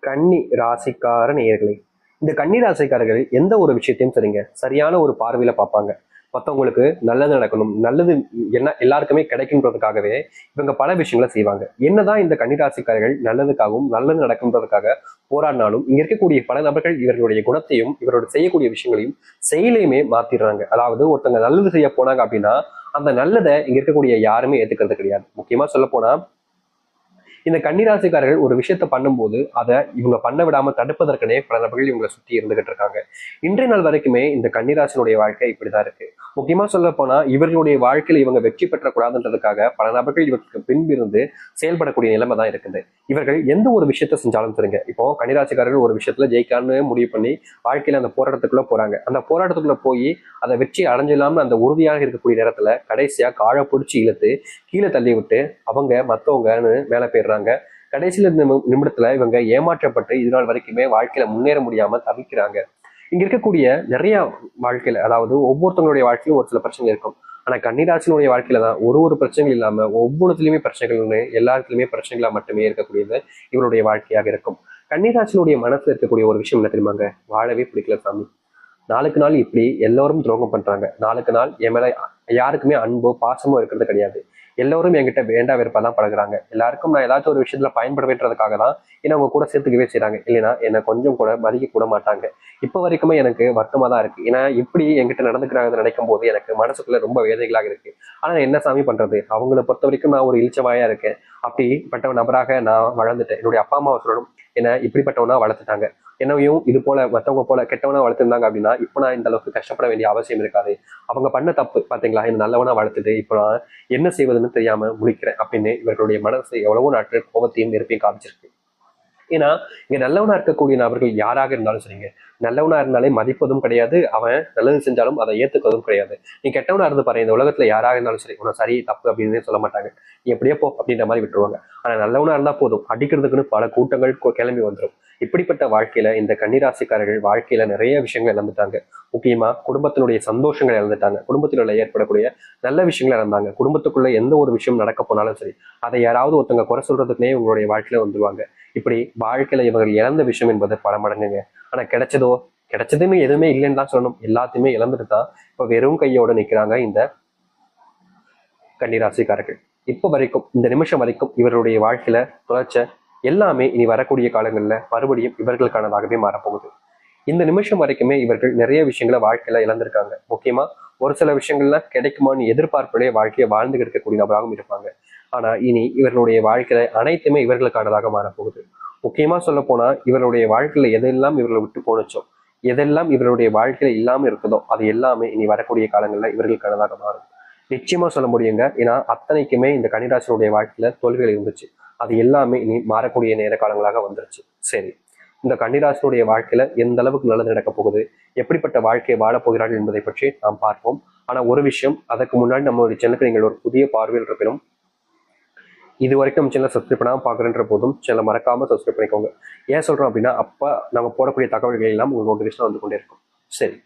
கன்னி ராசிக்கார நேயர்களே, இந்த கன்னி ராசிக்காரர்கள் எந்த ஒரு விஷயத்தையும் சரிங்க சரியான ஒரு பார்வையில பார்ப்பாங்க. மற்றவங்களுக்கு நல்லது நடக்கணும், நல்லது என்ன எல்லாருக்குமே கிடைக்குன்றதுக்காகவே இவங்க பல விஷயங்களை செய்வாங்க. என்னதான் இந்த கன்னிராசிக்காரர்கள் நல்லதுக்காகவும் நல்லது நடக்கும்ன்றதுக்காக போராடினாலும் இங்க இருக்கக்கூடிய பல நபர்கள் இவர்களுடைய குணத்தையும் இவரோட செய்யக்கூடிய விஷயங்களையும் செயலையுமே மாத்திடுறாங்க. அதாவது ஒருத்தங்க நல்லது செய்ய போனாங்க அப்படின்னா அந்த நல்லதை இங்க இருக்கக்கூடிய யாருமே ஏத்துக்கிறது கிடையாது. முக்கியமா சொல்ல போனா இந்த கன்னிராசிக்காரர்கள் ஒரு விஷயத்த பண்ணும்போது அதை இவங்க பண்ண விடாம தடுப்பதற்கனே பல நபர்கள் இவங்களை சுத்தி இருந்துகிட்டு இருக்காங்க. இன்றைய நாள் வரைக்குமே இந்த கன்னிராசினுடைய வாழ்க்கை இப்படிதான் இருக்கு. முக்கியமா சொல்ல போனா இவர்களுடைய வாழ்க்கையில இவங்க வெற்றி பெற்றக்கூடாதுன்றதுக்காக பல நபர்கள் இவருக்கு பின்பிருந்து செயல்படக்கூடிய நிலைமை தான் இருக்குது. இவர்கள் எந்த ஒரு விஷயத்த செஞ்சாலும் சரிங்க. இப்போ கன்னிராசிக்காரர்கள் ஒரு விஷயத்துல ஜெயிக்கலாம்னு முடிவு பண்ணி வாழ்க்கையில அந்த போராட்டத்துக்குள்ள போறாங்க. அந்த போராட்டத்துக்குள்ள போய் அதை வெற்றி அடைஞ்சிடாம அந்த உறுதியாக இருக்கக்கூடிய நேரத்துல கடைசியா காழ பிடிச்சி இழுத்து கீழே தள்ளி விட்டு அவங்க மத்தவங்கன்னு மேல போயிடுறாங்க. கடைசியில இந்த நிமிடத்துல இவங்க ஏமாற்றப்பட்டு இது நாள் வரைக்குமே வாழ்க்கையில முன்னேற முடியாம தவிக்கிறாங்க. இங்க இருக்கக்கூடிய நிறைய வாழ்க்கையில, அதாவது ஒவ்வொருத்தவங்களுடைய வாழ்க்கையிலும் ஒரு சில பிரச்சனை இருக்கும். ஆனா கன்னிராசினுடைய வாழ்க்கையில தான் ஒரு பிரச்சனைகள் இல்லாம ஒவ்வொருத்திலுமே பிரச்சனைகள்னு எல்லாத்துலயுமே பிரச்சனைகளா மட்டுமே இருக்கக்கூடியது இவருடைய வாழ்க்கையாக இருக்கும். கன்னிராசினுடைய மனசுல இருக்கக்கூடிய ஒரு விஷயம் என்ன தெரியுமாங்க? வாழவே பிடிக்கல சாமி, நாளுக்கு நாள் இப்படி எல்லோரும் துரோகம் பண்றாங்க, நாளுக்கு நாள் என் மேல யாருக்குமே அன்போ பாசமோ இருக்கிறது கிடையாது, எல்லோரும் என்கிட்ட வேண்டா வெறுப்பா தான் பழகுறாங்க, எல்லாருக்கும் நான் ஏதாச்சும் ஒரு விஷயத்துல பயன்படுவேன்றதுக்காக தான் என்ன அவங்க கூட சேர்த்துக்கவே செய்றாங்க, இல்லைன்னா என்னை கொஞ்சம் கூட மதிக்க கூட மாட்டாங்க. இப்ப வரைக்குமே எனக்கு வருத்தமா தான் இருக்கு. ஏன்னா இப்படி என்கிட்ட நடந்துக்கிறாங்கன்னு நினைக்கும் போது எனக்கு மனசுக்குள்ள ரொம்ப வேதனைகளாக இருக்கு. ஆனா என்ன சாமி பண்றது, அவங்கள பொறுத்த வரைக்கும் நான் ஒரு இழிச்சவாயா இருக்கேன். அப்படிப்பட்ட நபராக நான் வளர்ந்துட்டேன். என்னுடைய அப்பா அம்மாவை சொல்லணும், என்ன இப்படிப்பட்டவனா வளர்த்துட்டாங்க. என்னையும் இது போல மற்றவங்க போல கெட்டவனா வளர்த்துருந்தாங்க அப்படின்னா இப்போ நான் இந்த அளவுக்கு கஷ்டப்பட வேண்டிய அவசியம் இருக்காது. அவங்க பண்ண தப்பு பாத்தீங்களா, என்ன நல்லவனா வளர்த்துட்டு இப்போ நான் என்ன செய்வதுன்னு தெரியாம முழிக்கிறேன் அப்படின்னு இவர்களுடைய மனசு எவ்வளவோ நாட்கள் கோபத்தையும் நெருப்பையும் காமிச்சிருக்கு. ஏன்னா இங்க நல்லவனா இருக்கக்கூடிய நபர்கள் யாராக இருந்தாலும் சரிங்க, நல்லவனா இருந்தாலே மதிப்பதும் கிடையாது, அவன் நல்லது செஞ்சாலும் அதை ஏத்துக்கிறதும் கிடையாது. நீ கெட்டவனா இருந்து பாரு, இந்த உலகத்துல யாராக இருந்தாலும் சரி உன சரி தப்பு அப்படின்னு சொல்ல மாட்டாங்க. நீ எப்படியே போ அப்படின்ற மாதிரி விட்டுருவாங்க. ஆனா நல்லவனா இருந்தா போதும், அடிக்கிறதுக்குன்னு பல கூட்டங்கள் கிளம்பி வந்துடும். இப்படிப்பட்ட வாழ்க்கையில இந்த கன்னிராசிக்காரர்கள் வாழ்க்கையில நிறைய விஷயங்கள் இழந்துட்டாங்க. முக்கியமா குடும்பத்தினுடைய சந்தோஷங்களை இழந்துட்டாங்க, குடும்பத்தினுள்ள ஏற்படக்கூடிய நல்ல விஷயங்களை இழந்தாங்க. குடும்பத்துக்குள்ள எந்த ஒரு விஷயம் நடக்க போனாலும் சரி அதை யாராவது ஒருத்தங்க குறை சொல்றதுக்குனே உங்களுடைய வாழ்க்கையில வந்துருவாங்க. இப்படி வாழ்க்கையில இவர்கள் இழந்த விஷயம் என்பது பல மடங்குங்க. ஆனா கிடைச்சதுன்னு எதுவுமே இல்லைன்னு தான் சொல்லணும். எல்லாத்தையுமே இழந்துட்டு தான் இப்ப வெறும் கையோட நிக்கிறாங்க இந்த கன்னிராசிக்காரர்கள். இப்ப வரைக்கும் இந்த நிமிஷம் வரைக்கும் இவருடைய வாழ்க்கையில தொலைச்ச எல்லாமே இனி வரக்கூடிய காலங்கள்ல மறுபடியும் இவர்களுக்கானதாகவே மாறப்போகுது. இந்த நிமிஷம் வரைக்குமே இவர்கள் நிறைய விஷயங்களை வாழ்க்கையில இழந்திருக்காங்க. முக்கியமா ஒரு சில விஷயங்கள்லாம் கிடைக்குமான்னு எதிர்பார்ப்புடைய வாழ்க்கையை வாழ்ந்து இருக்கக்கூடிய நபராகவும் இருப்பாங்க. ஆனா இனி இவர்களுடைய வாழ்க்கையில அனைத்துமே இவர்களுக்கானதாக மாறப்போகுது. முக்கியமா சொல்ல போனா இவருடைய வாழ்க்கையில எதெல்லாம் இவர்களை விட்டு போனுச்சோ, எதெல்லாம் இவருடைய வாழ்க்கையில இல்லாம இருக்குதோ அது எல்லாமே இனி வரக்கூடிய காலங்கள்ல இவர்களுக்கானதாக மாறும். நிச்சயமா சொல்ல முடியுங்க. ஏன்னா அத்தனைக்குமே இந்த கன்னிராசினுடைய வாழ்க்கையில தோல்விகள் இருந்துச்சு. அது எல்லாமே இனி மாறக்கூடிய நேர காலங்களாக வந்துருச்சு. சரி, இந்த கன்னிராசினுடைய வாழ்க்கையில எந்த அளவுக்கு நல்லது நடக்க போகுது, எப்படிப்பட்ட வாழ்க்கையை வாழப் போகிறார்கள் என்பதை பற்றி நாம் பார்ப்போம். ஆனா ஒரு விஷயம், அதற்கு முன்னாடி நம்மளுடைய சேனலுக்கு நீங்கள் ஒரு புதிய பார்வையில் இருப்பினும் இது வரைக்கும் நம்ம சேனல் சப்ஸ்கிரைப் பண்ணாமல் பார்க்குறன்ற போதும் சேனலை மறக்காம சப்ஸ்கிரைப் பண்ணிக்கோங்க. ஏன் சொல்றோம் அப்படின்னா அப்ப நம்ம போடக்கூடிய தகவல்கள் எல்லாம் உங்களுக்கு நோட்டிஃபிகேஷன் வந்து கொண்டே இருக்கும். சரி,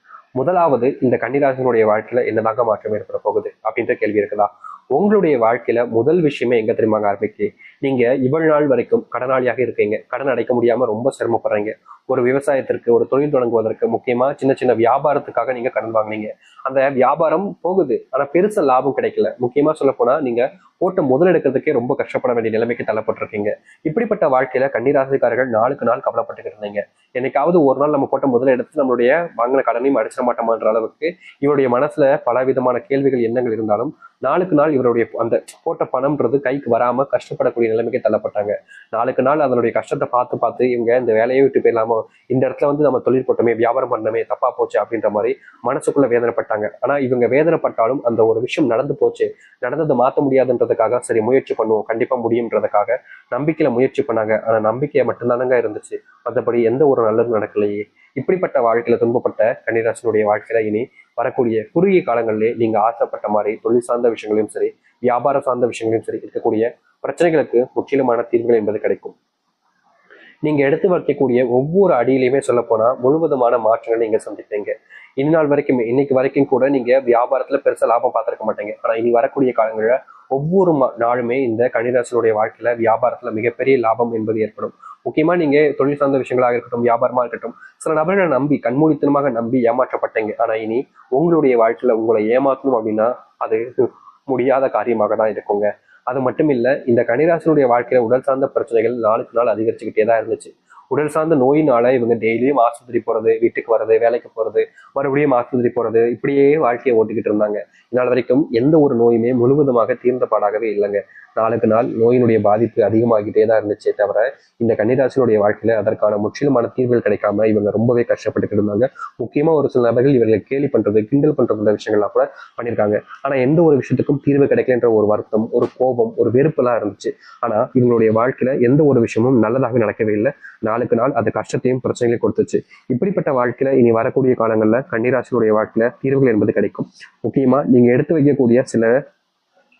முதலாவது இந்த கன்னிராசினுடைய வாழ்க்கையில என்னதாக மாற்றம் ஏற்பட போகுது அப்படின்ற கேள்வி இருக்குதா? உங்களுடைய வாழ்க்கையில முதல் விஷயமே எங்க தெரியுமாங்க ஆரம்பிக்கு? நீங்க இவ்வளவு நாள் வரைக்கும் கடனாளியாக இருக்கீங்க, கடன் அடைக்க முடியாம ரொம்ப சிரமப்படுறீங்க. ஒரு விவசாயத்திற்கு, ஒரு தொழில் தொடங்குவதற்கு, முக்கியமா சின்ன சின்ன வியாபாரத்துக்காக நீங்க கடன் வாங்கினீங்க. அந்த வியாபாரம் போகுது, ஆனா பெருசா லாபம் கிடைக்கல. முக்கியமா சொல்ல போனா நீங்க போட்ட முதல் எடுக்கிறதுக்கே ரொம்ப கஷ்டப்பட வேண்டிய நிலைமைக்கு தள்ளப்பட்டிருக்கீங்க. இப்படிப்பட்ட வாழ்க்கையில கன்னிராசிக்காரர்கள் நாளுக்கு நாள் கவலைப்பட்டுக்கிட்டு இருந்தீங்க. என்னைக்காவது ஒரு நாள் நம்ம போட்ட முதல் எடுத்து நம்மளுடைய வாங்கின கடனையும் அடிச்சிட மாட்டோமான்ற அளவுக்கு இவருடைய மனசுல பல விதமான கேள்விகள் எண்ணங்கள் இருந்தாலும் நாளுக்கு நாள் இவருடைய அந்த போட்ட பணம்ன்றது கைக்கு வராம கஷ்டப்படக்கூடிய நிலைமைக்கு தள்ளப்பட்டாங்க. நாளுக்கு நாள் அதனுடைய கஷ்டத்தை பார்த்து பார்த்து இவங்க இந்த வேலையை விட்டு போயிடலாமோ, இந்த இடத்துல வந்து நம்ம தொழில் போட்டோமே, வியாபாரம் பண்ணமே, தப்பா போச்சு அப்படின்ற மாதிரி மனசுக்குள்ள வேதனைப்பட்டாங்க. ஆனா இவங்க வேதனைப்பட்டாலும் அந்த ஒரு விஷயம் நடந்து போச்சு, நடந்ததை மாற்ற முடியாதுன்றதுக்காக சரி முயற்சி பண்ணுவோம், கண்டிப்பா முடியும்ன்றதுக்காக நம்பிக்கையில முயற்சி பண்ணாங்க. ஆனா நம்பிக்கையை மட்டும்தானங்க இருந்துச்சு, மற்றபடி எந்த ஒரு நல்லதும் நடக்கலையே. இப்படிப்பட்ட வாழ்க்கையில துன்பப்பட்ட கன்னிராசினுடைய வாழ்க்கையில இனி வரக்கூடிய குறுகிய காலங்களிலே நீங்க ஆசைப்பட்ட மாதிரி தொழில் சார்ந்த விஷயங்களையும் சரி, வியாபாரம் சார்ந்த விஷயங்களையும் சரி இருக்கக்கூடிய பிரச்சனைகளுக்கு முற்றிலுமான தீர்வுகள் என்பது கிடைக்கும். நீங்க எடுத்து வைக்கக்கூடிய ஒவ்வொரு அடியிலையுமே சொல்ல போனா முழுவதுமான மாற்றங்களை நீங்க சந்திப்பீங்க. இந்நாள் வரைக்கும் இன்னைக்கு வரைக்கும் கூட நீங்க வியாபாரத்துல பெருசா லாபம் பார்த்திருக்க மாட்டீங்க. ஆனா இனி வரக்கூடிய காலங்களில் ஒவ்வொரு நாளுமே இந்த கன்னிராசினுடைய வாழ்க்கையில வியாபாரத்துல மிகப்பெரிய லாபம் என்பது ஏற்படும். முக்கியமா நீங்க தொழில் சார்ந்த விஷயங்களாக இருக்கட்டும், வியாபாரமா இருக்கட்டும், சில நபர்களை நம்பி கண்மூடித்தனமாக நம்பி ஏமாற்றப்பட்டீங்க. ஆனா இனி உங்களுடைய வாழ்க்கையில உங்களை ஏமாற்றணும் அப்படின்னா அது முடியாத காரியமாக தான் இருக்குங்க. அது மட்டும் இல்ல, இந்த கன்னிராசினுடைய வாழ்க்கையில உடல் சார்ந்த பிரச்சனைகள் நாளுக்கு நாள் அதிகரிச்சுக்கிட்டே தான் இருந்துச்சு. உடல் சார்ந்த நோயினால இவங்க டெய்லியும் ஆஸ்பத்திரி போறது, வீட்டுக்கு வர்றது, வேலைக்கு போறது, மறுபடியும் ஆஸ்பத்திரி போறது, இப்படியே வாழ்க்கையை ஓட்டிக்கிட்டு இருந்தாங்க. இந்நாள் வரைக்கும் எந்த ஒரு நோயுமே முழுவதுமாக தீர்ந்த பாடாகவே இல்லைங்க. நாளுக்கு நாள் நோயினுடைய பாதிப்பு அதிகமாகிட்டே தான் இருந்துச்சே தவிர, இந்த கன்னிராசினுடைய வாழ்க்கையில அதற்கான முற்றிலுமான தீர்வுகள் கிடைக்காம இவங்க ரொம்பவே கஷ்டப்பட்டு இருந்தாங்க. முக்கியமா ஒரு சில நபர்கள் இவர்களை கேலி பண்றது, கிண்டல் பண்றது விஷயங்கள்லாம் கூட பண்ணியிருக்காங்க. ஆனா எந்த ஒரு விஷயத்துக்கும் தீர்வு கிடைக்கலன்ற ஒரு வருத்தம், ஒரு கோபம், ஒரு வெறுப்பெல்லாம் இருந்துச்சு. ஆனா இவங்களுடைய வாழ்க்கையில எந்த ஒரு விஷயமும் நல்லதாக நடக்கவே இல்லை. நாளுக்கு நாள் அது கஷ்டத்தையும் பிரச்சனைகளையும் கொடுத்துச்சு. இப்படிப்பட்ட வாழ்க்கையில இனி வரக்கூடிய காலங்கள்ல கன்னிராசினுடைய வாழ்க்கையில தீர்வுகள் என்பது கிடைக்கும். முக்கியமா நீங்க எடுத்து வைக்கக்கூடிய சில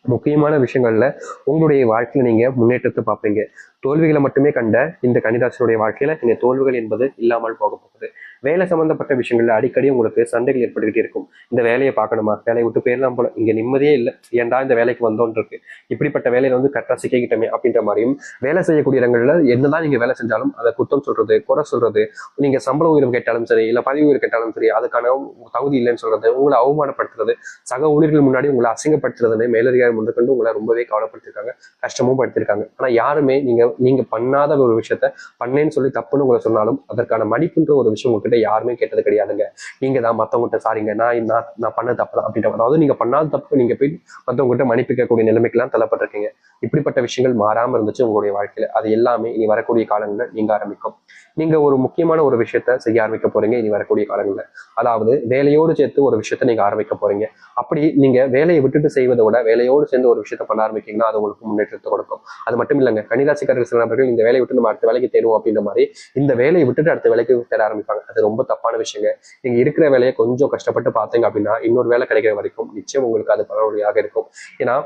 முக்கியமான விஷயங்கள்ல உங்களுடைய வாழ்க்கையில நீங்க முன்னேற்றத்தை பார்ப்பீங்க. தோல்விகளை மட்டுமே கண்ட இந்த கன்னிராசினுடைய வாழ்க்கையில நீங்க தோல்விகள் என்பது இல்லாமல் போக போகுது. வேலை சம்பந்தப்பட்ட விஷயங்கள்ல அடிக்கடி உங்களுக்கு சண்டைகள் ஏற்பட்டுக்கிட்டே இருக்கும். இந்த வேலையை பார்க்கணுமா, வேலையை விட்டு போயிடலாம் போல, இங்க நிம்மதியே இல்லை, ஏன்டா இந்த வேலைக்கு வந்தோன்னு இருக்கு, இப்படிப்பட்ட வேலையில கரெக்டா சிக்கிக்கிட்டமே அப்படின்ற மாதிரியும், வேலை செய்யக்கூடிய இடங்கள்ல என்னதான் நீங்க வேலை செஞ்சாலும் அதை குத்தம் சொல்றது, குறை சொல்றது, நீங்க சம்பள உயர்வு கேட்டாலும் சரி, இல்ல பதவி உயர்வு கேட்டாலும் சரி, அதுக்கான தகுதி இல்லைன்னு சொல்றது, உங்களை அவமானப்படுத்துறது, சக ஊழியர்கள் முன்னாடி உங்களை அசிங்கப்படுத்துறதுன்னு மேலதிகாரி முதற்கொண்டு உங்களை ரொம்பவே கவலைப்படுத்திருக்காங்க, கஷ்டமும் படுத்திருக்காங்க. ஆனா யாருமே நீங்க பண்ணாத ஒரு விஷயத்த பண்ணேன்னு சொல்லி தப்புன்னு உங்களை சொன்னாலும் அதற்கான மன்னிப்புன்ற ஒரு விஷயம் உங்ககிட்ட யாருமே கேட்டது கிடையாதுங்க. நீங்க தான் மத்தவங்ககிட்ட சாரிங்க, நான் பண்ண தப்பு தான் அப்படின்ற, அதாவது நீங்க பண்ணாத தப்பு நீங்க போய் மத்தவங்ககிட்ட மன்னிப்பு கேட்கக்கூடிய நிலைமைக்கெல்லாம் தள்ளப்பட்டிருக்கீங்க. இப்படிப்பட்ட விஷயங்கள் மாறாம இருந்துச்சு உங்களுடைய வாழ்க்கையில. அது எல்லாமே இனி வரக்கூடிய காலங்கள்ல நீங்க ஆரம்பிக்கும். நீங்க ஒரு முக்கியமான ஒரு விஷயத்த செய்ய ஆரம்பிக்க போறீங்க இனி வரக்கூடிய காலங்கள்ல. அதாவது வேலையோடு சேர்த்து ஒரு விஷயத்த நீங்க ஆரம்பிக்க போறீங்க. அப்படி நீங்க வேலையை விட்டுட்டு செய்வதை விட வேலையோடு சேர்ந்து ஒரு விஷயத்த பண்ண ஆரம்பிக்கீங்கன்னா அது உங்களுக்கு முன்னேற்றத்தை கொடுக்கும். அது மட்டும் இல்லைங்க, கன்னிராசிக்காரர்கள் சில நபர்கள் இந்த வேலையை விட்டு நம்ம அடுத்த வேலைக்கு தேடுவோம் அப்படின்ற மாதிரி இந்த வேலையை விட்டுட்டு அடுத்த வேலைக்கு தேட ஆரம்பிப்பாங்க. அது ரொம்ப தப்பான விஷயங்க. நீங்க இருக்கிற வேலையை கொஞ்சம் கஷ்டப்பட்டு பார்த்தீங்க அப்படின்னா இன்னொரு வேலை கிடைக்கிற வரைக்கும் நிச்சயம் உங்களுக்கு அது பலனுடையாக இருக்கும். ஏன்னா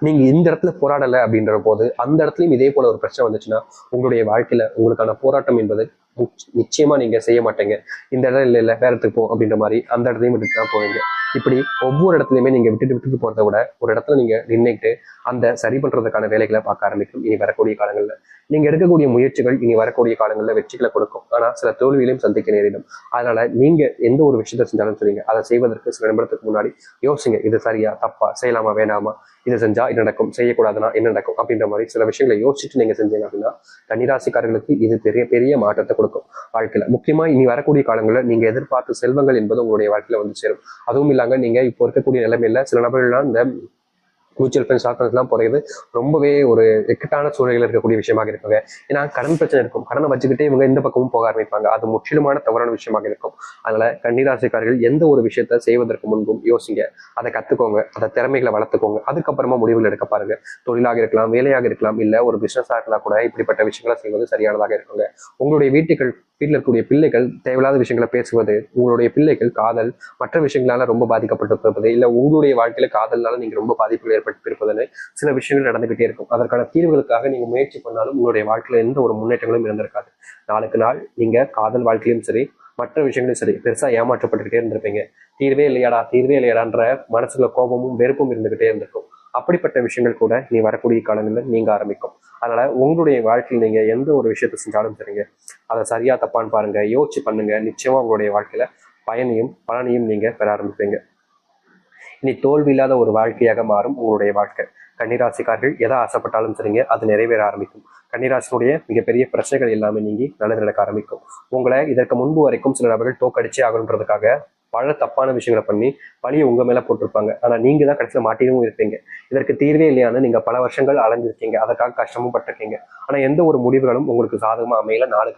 நீங்க இந்த இடத்துல போராடலை அப்படின்ற போது அந்த இடத்துலயும் இதே போல ஒரு பிரச்சனை வந்துச்சுன்னா உங்களுடைய வாழ்க்கையில உங்களுக்கான போராட்டம் என்பது நிச்சயமா நீங்க செய்ய மாட்டீங்க. இந்த இடம் இல்லை வேற இடத்துக்கு போ அப்படின்ற மாதிரி அந்த இடத்துலையும் விட்டுட்டு தான் போவீங்க. இப்படி ஒவ்வொரு இடத்துலையுமே நீங்க விட்டுட்டு போறதை விட ஒரு இடத்துல நீங்க நின்றுட்டு அந்த சரி பண்றதுக்கான வேலைகளை பார்க்க ஆரம்பிக்கும் இனி வரக்கூடிய காலங்கள்ல. நீங்க எடுக்கக்கூடிய முயற்சிகள் இனி வரக்கூடிய காலங்கள்ல வெற்றிகளை கொடுக்கும். ஆனா சில தோல்விகளையும் சந்திக்க நேரிடும். அதனால நீங்க எந்த ஒரு விஷயத்த செஞ்சாலும் சொல்லுங்க, அதை செய்வதற்கு சில நிமிடத்துக்கு முன்னாடி யோசிங்க, இது சரியா தப்பா, செய்யலாமா வேணாமா, இதை செஞ்சா என்ன நடக்கும், செய்யக்கூடாதுன்னா என்ன நடக்கும் அப்படின்ற மாதிரி சில விஷயங்களை யோசிச்சுட்டு நீங்க செஞ்சீங்க அப்படின்னா கன்னிராசிக்காரர்களுக்கு இது பெரிய பெரிய மாற்றத்தை கொடுக்கும் வாழ்க்கையில. முக்கியமா இனி வரக்கூடிய காலங்களில் நீங்க எதிர்பார்த்த செல்வங்கள் என்பது உங்களுடைய வாழ்க்கையில வந்து சேரும். அதுவும் இல்லாம நீங்க இப்போ இருக்கக்கூடிய நிலைமையில சில நபர்கள்லாம் இந்த மியூச்சுவல் ஃபண்ட் ஸ்டாக் எல்லாம் போறது ரொம்பவே ஒரு இக்கட்டான சூழலில் இருக்கக்கூடிய விஷயமாக இருக்குங்க. ஏன்னா கடன் பிரச்சனை இருக்கும், கடனை வச்சுக்கிட்டே இவங்க இந்த பக்கமும் போக ஆரம்பிப்பாங்க. அது முற்றிலுமான தவறான விஷயமாக இருக்கும். அதனால கன்னிராசிக்காரர்கள் எந்த ஒரு விஷயத்த செய்வதற்கு முன்பும் யோசிங்க, அதை கத்துக்கோங்க, அதை திறமைகளை வளர்த்துக்கோங்க, அதுக்கப்புறமா முடிவுகள் எடுக்க பாருங்க. தொழிலாக இருக்கலாம், வேலையாக இருக்கலாம், இல்ல ஒரு பிசினஸா இருந்தா கூட இப்படிப்பட்ட விஷயங்களை செய்வது சரியானதாக இருக்குங்க. உங்களுடைய வீட்டுகள் வீட்டில் இருக்கக்கூடிய பிள்ளைகள் தேவையில்லாத விஷயங்களை பேசுவது, உங்களுடைய பிள்ளைகள் காதல் மற்ற விஷயங்களால ரொம்ப பாதிக்கப்பட்டிருப்பது, இல்ல உங்களுடைய வாழ்க்கையில காதல்னால நீங்க ரொம்ப பாதிப்புகள் ஏற்பட்டிருப்பதுன்னு சில விஷயங்கள் நடந்துகிட்டே இருக்கும். அதற்கான தீர்வுகளுக்காக நீங்க முயற்சி பண்ணாலும் உங்களுடைய வாழ்க்கையில எந்த ஒரு முன்னேற்றங்களும் இருந்திருக்காது. நாளுக்கு நாள் நீங்க காதல் வாழ்க்கையிலும் சரி மற்ற விஷயங்களும் சரி பெருசா ஏமாற்றப்பட்டுக்கிட்டே இருந்திருப்பீங்க. தீர்வே இல்லையாடான்ற மனசுல கோபமும் வெறுப்பும் இருந்துகிட்டே இருந்திருக்கும். அப்படிப்பட்ட விஷயங்கள் கூட நீ வரக்கூடிய காலங்களில் நீங்க ஆரம்பிக்கும். அதனால உங்களுடைய வாழ்க்கையில் நீங்க எந்த ஒரு விஷயத்த செஞ்சாலும் சரிங்க, அதை சரியா தப்பான்னு பாருங்க, யோசிச்சு பண்ணுங்க. நிச்சயமா உங்களுடைய வாழ்க்கையில பயனையும் பலனையும் நீங்க பெற ஆரம்பிப்பீங்க. இனி தோல்வி இல்லாத ஒரு வாழ்க்கையாக மாறும் உங்களுடைய வாழ்க்கை. கன்னிராசிக்காரர்கள் எதை ஆசைப்பட்டாலும் சரிங்க, அது நிறைவேற ஆரம்பிக்கும். கன்னிராசினுடைய மிகப்பெரிய பிரச்சனைகள் எல்லாமே நீங்கி நல்லது நடக்க ஆரம்பிக்கும். உங்களை இதற்கு முன்பு வரைக்கும் சில நபர்கள் தோக்கடிச்சே ஆகணுன்றதுக்காக பல தப்பான விஷயங்களை பண்ணி பழியை உங்க மேல போட்டிருப்பாங்க. ஆனா நீங்க தான் கடைசியில மாட்டியும் இருப்பீங்க. இதற்கு தீர்வே இல்லையான்னு நீங்க பல வருஷங்கள் அலைஞ்சிருக்கீங்க, அதற்காக கஷ்டமும் பட்டிருக்கீங்க. ஆனா எந்த ஒரு முடிவுகளும் உங்களுக்கு சாதகமா அமையல. நாளுக்கு